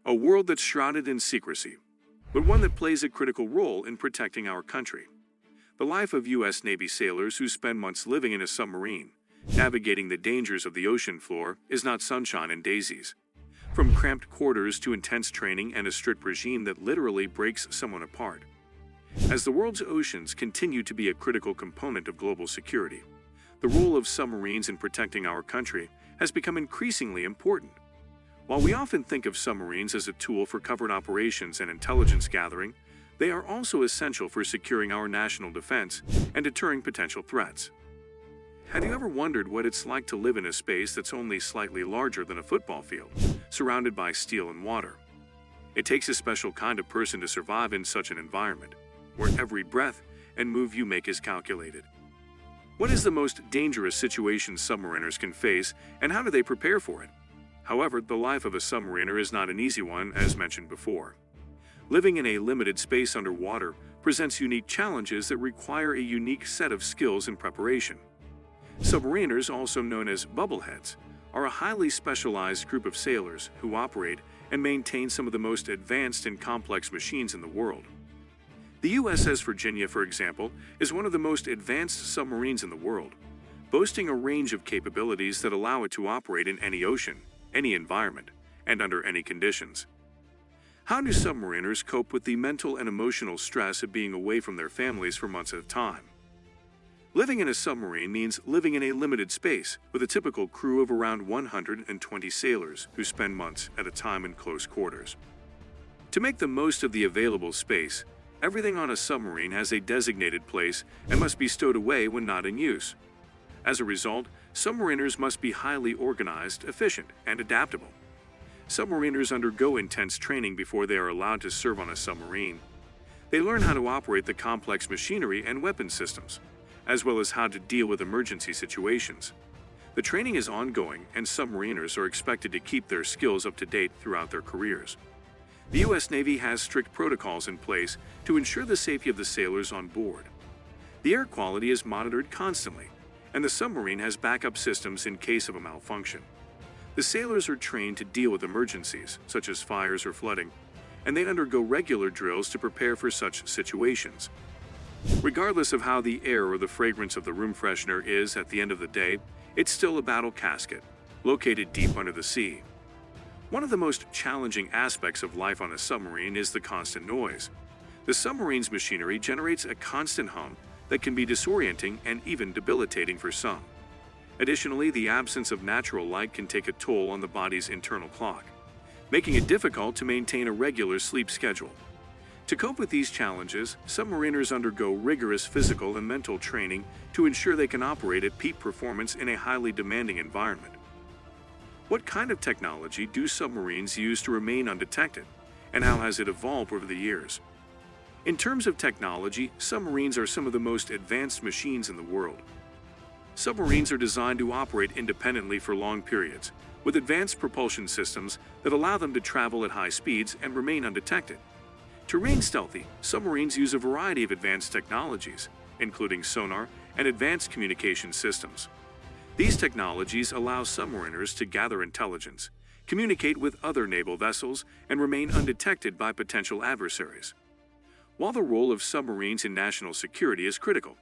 A world that's shrouded in secrecy, but one that plays a critical role in protecting our country. The life of U.S. Navy sailors who spend months living in a submarine, navigating the dangers of the ocean floor, is not sunshine and daisies. From cramped quarters to intense training and a strict regime that literally breaks someone apart. As the world's oceans continue to be a critical component of global security, the role of submarines in protecting our country has become increasingly important. While we often think of submarines as a tool for covert operations and intelligence gathering, they are also essential for securing our national defense and deterring potential threats. Have you ever wondered what it's like to live in a space that's only slightly larger than a football field, surrounded by steel and water? It takes a special kind of person to survive in such an environment, where every breath and move you make is calculated. What is the most dangerous situation submariners can face, and how do they prepare for it? However, the life of a submariner is not an easy one, as mentioned before. Living in a limited space underwater presents unique challenges that require a unique set of skills and preparation. Submariners, also known as bubbleheads, are a highly specialized group of sailors who operate and maintain some of the most advanced and complex machines in the world. The USS Virginia, for example, is one of the most advanced submarines in the world, boasting a range of capabilities that allow it to operate in any ocean, any environment, and under any conditions. How do submariners cope with the mental and emotional stress of being away from their families for months at a time? Living in a submarine means living in a limited space with a typical crew of around 120 sailors who spend months at a time in close quarters. To make the most of the available space, everything on a submarine has a designated place and must be stowed away when not in use. As a result, submariners must be highly organized, efficient, and adaptable. Submariners undergo intense training before they are allowed to serve on a submarine. They learn how to operate the complex machinery and weapon systems, as well as how to deal with emergency situations. The training is ongoing, and submariners are expected to keep their skills up to date throughout their careers. The U.S. Navy has strict protocols in place to ensure the safety of the sailors on board. The air quality is monitored constantly, and the submarine has backup systems in case of a malfunction. The sailors are trained to deal with emergencies, such as fires or flooding, and they undergo regular drills to prepare for such situations. Regardless of how the air or the fragrance of the room freshener is at the end of the day, it's still a battle casket, located deep under the sea. One of the most challenging aspects of life on a submarine is the constant noise. The submarine's machinery generates a constant hum that can be disorienting and even debilitating for some. Additionally, the absence of natural light can take a toll on the body's internal clock, making it difficult to maintain a regular sleep schedule. To cope with these challenges, submariners undergo rigorous physical and mental training to ensure they can operate at peak performance in a highly demanding environment. What kind of technology do submarines use to remain undetected, and how has it evolved over the years? In terms of technology, submarines are some of the most advanced machines in the world. Submarines are designed to operate independently for long periods, with advanced propulsion systems that allow them to travel at high speeds and remain undetected. To remain stealthy, submarines use a variety of advanced technologies, including sonar and advanced communication systems. These technologies allow submariners to gather intelligence, communicate with other naval vessels, and remain undetected by potential adversaries. While the role of submarines in national security is critical,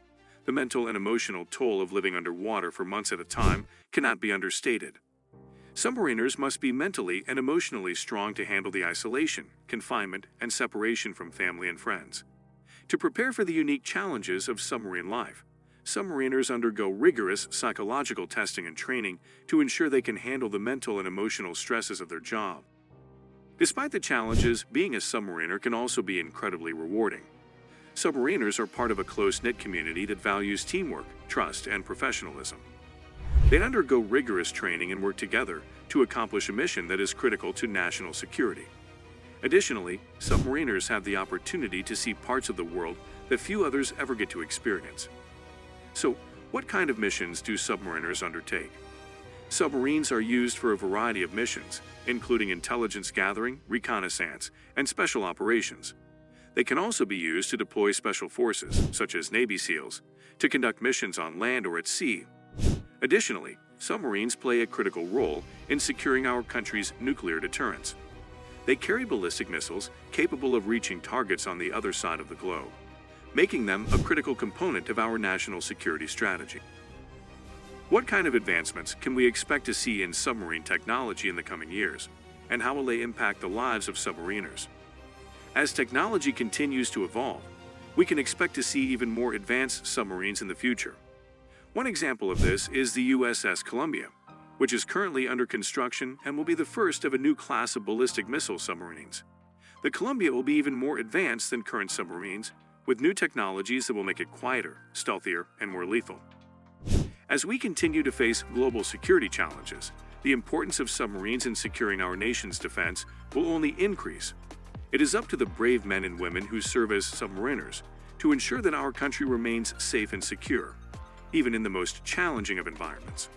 the mental and emotional toll of living underwater for months at a time cannot be understated. Submariners must be mentally and emotionally strong to handle the isolation, confinement, and separation from family and friends. To prepare for the unique challenges of submarine life, submariners undergo rigorous psychological testing and training to ensure they can handle the mental and emotional stresses of their job. Despite the challenges, being a submariner can also be incredibly rewarding. Submariners are part of a close-knit community that values teamwork, trust, and professionalism. They undergo rigorous training and work together to accomplish a mission that is critical to national security. Additionally, submariners have the opportunity to see parts of the world that few others ever get to experience. So, what kind of missions do submariners undertake? Submarines are used for a variety of missions, including intelligence gathering, reconnaissance, and special operations. They can also be used to deploy special forces, such as Navy SEALs, to conduct missions on land or at sea. Additionally, submarines play a critical role in securing our country's nuclear deterrence. They carry ballistic missiles capable of reaching targets on the other side of the globe, making them a critical component of our national security strategy. What kind of advancements can we expect to see in submarine technology in the coming years, and how will they impact the lives of submariners? As technology continues to evolve, we can expect to see even more advanced submarines in the future. One example of this is the USS Columbia, which is currently under construction and will be the first of a new class of ballistic missile submarines. The Columbia will be even more advanced than current submarines, with new technologies that will make it quieter, stealthier, and more lethal. As we continue to face global security challenges, the importance of submarines in securing our nation's defense will only increase. It is up to the brave men and women who serve as submariners to ensure that our country remains safe and secure, even in the most challenging of environments.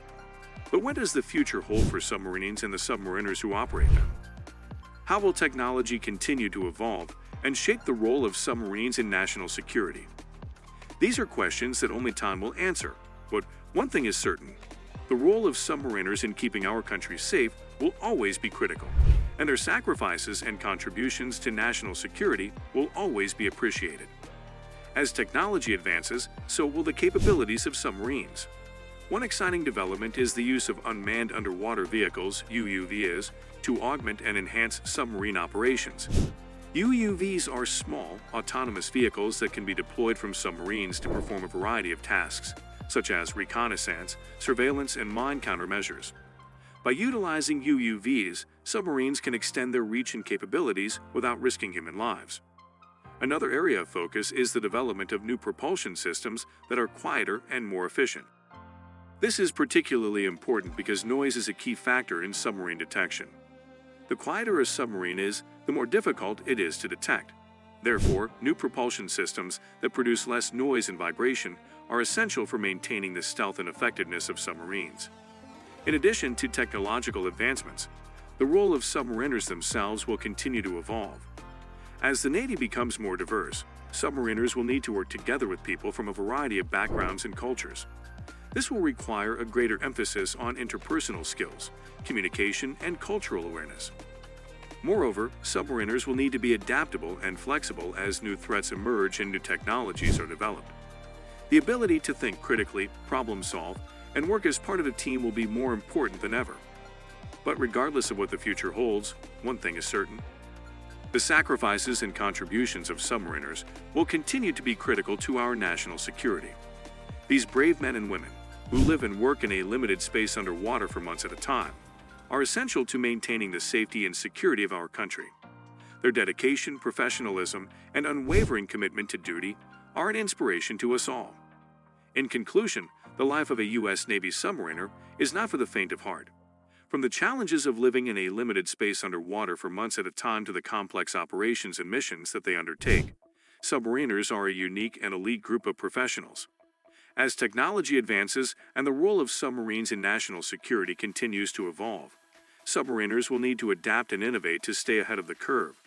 But what does the future hold for submarines and the submariners who operate them? How will technology continue to evolve and shape the role of submarines in national security? These are questions that only time will answer, but one thing is certain: the role of submariners in keeping our country safe will always be critical, and their sacrifices and contributions to national security will always be appreciated. As technology advances, so will the capabilities of submarines. One exciting development is the use of unmanned underwater vehicles, UUVs, to augment and enhance submarine operations. UUVs are small, autonomous vehicles that can be deployed from submarines to perform a variety of tasks, such as reconnaissance, surveillance, and mine countermeasures. By utilizing UUVs, submarines can extend their reach and capabilities without risking human lives. Another area of focus is the development of new propulsion systems that are quieter and more efficient. This is particularly important because noise is a key factor in submarine detection. The quieter a submarine is, the more difficult it is to detect. Therefore, new propulsion systems that produce less noise and vibration are essential for maintaining the stealth and effectiveness of submarines. In addition to technological advancements, the role of submariners themselves will continue to evolve. As the Navy becomes more diverse, submariners will need to work together with people from a variety of backgrounds and cultures. This will require a greater emphasis on interpersonal skills, communication, and cultural awareness. Moreover, submariners will need to be adaptable and flexible as new threats emerge and new technologies are developed. The ability to think critically, problem solve, and work as part of a team will be more important than ever. But regardless of what the future holds, one thing is certain: the sacrifices and contributions of submariners will continue to be critical to our national security. These brave men and women, who live and work in a limited space underwater for months at a time, are essential to maintaining the safety and security of our country. Their dedication, professionalism, and unwavering commitment to duty are an inspiration to us all. In conclusion, the life of a U.S. Navy submariner is not for the faint of heart. From the challenges of living in a limited space underwater for months at a time to the complex operations and missions that they undertake, submariners are a unique and elite group of professionals. As technology advances and the role of submarines in national security continues to evolve, submariners will need to adapt and innovate to stay ahead of the curve.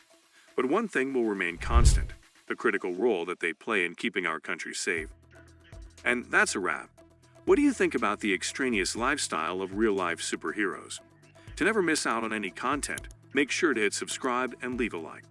But one thing will remain constant: the critical role that they play in keeping our country safe. And that's a wrap. What do you think about the extraneous lifestyle of real-life superheroes? To never miss out on any content, make sure to hit subscribe and leave a like.